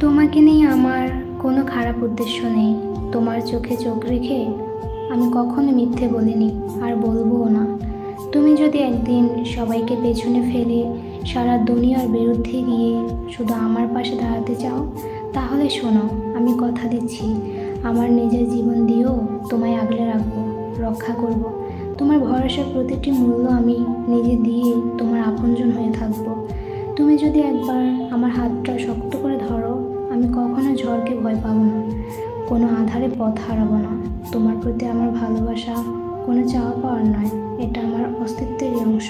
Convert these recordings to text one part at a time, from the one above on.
তোমাকে নিয়ে আমার কোনো খারাপ উদ্দেশ্য নেই। তোমার চোখে চোখ রেখে আমি কখনো মিথ্যে বলিনি, আর বলবোও না। তুমি যদি একদিন সবাইকে পেছনে ফেলে সারা দুনিয়ার বিরুদ্ধে গিয়ে শুধু আমার পাশে দাঁড়াতে চাও, তাহলে শোনো, আমি কথা দিচ্ছি, আমার নিজের জীবন দিয়েও তোমায় আগলে রাখবো, রক্ষা করব। তোমার ভরসার প্রতিটি মূল্য আমি নিজে দিয়ে তোমার আপনজন হয়ে থাকবো। তুমি যদি একবার আমার হাতটা শক্ত করে ধরো, আমি কখনো ঝড়কে ভয় পাবো না, কোনো আঁধারে পথ হারাবো না। তোমার প্রতি আমার ভালোবাসা কোনো চাওয়া পাওয়ার নয়, এটা আমার অস্তিত্বেরই অংশ।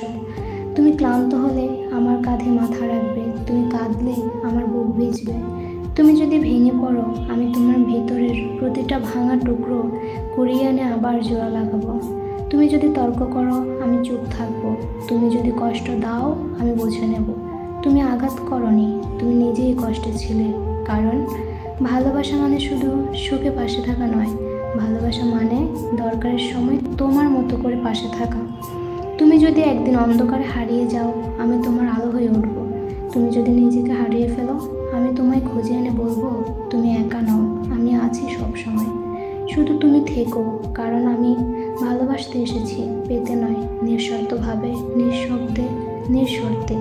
তুমি ক্লান্ত হলে আমার কাঁধে মাথা রাখবে, তুমি কাঁদলে আমার বুক ভিজবে। তুমি যদি ভেঙে পড়ো, আমি তোমার ভিতরের প্রতিটা ভাঙা টুকরো কুড়িয়ে এনে আবার জোড়া লাগাবো। তুমি যদি তর্ক করো, আমি চুপ থাকবো। তুমি যদি কষ্ট দাও, আমি বুঝে নেব। তুমি আঘাত করনি, তুমি নিজেই কষ্টে ছিলে। কারণ ভালোবাসা মানে শুধু সুখে পাশে থাকা নয়, ভালোবাসা মানে দরকারের সময় তোমার মতো করে পাশে থাকা। তুমি যদি একদিন অন্ধকারে হারিয়ে যাও, আমি তোমার আলো হয়ে উঠব। তুমি যদি নিজেকে হারিয়ে ফেলো, আমি তোমায় খুঁজে এনে বলবো, তুমি একা নও, আমি আছি সব সময়। শুধু তুমি থেকো, কারণ আমি ভালোবাসতে এসেছি, পেতে নয়, নিঃস্বার্থভাবে, নিঃশব্দে, নিঃশর্তে।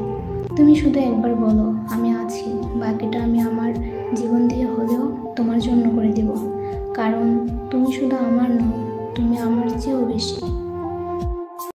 তুমি শুধু একবার বলো আমি আছি, বাকিটা আমি আমার জীবন দিয়ে হলেও তোমার জন্য করে দেব। কারণ তুমি শুধু আমার নও, তুমি আমার চেয়েও বেশি।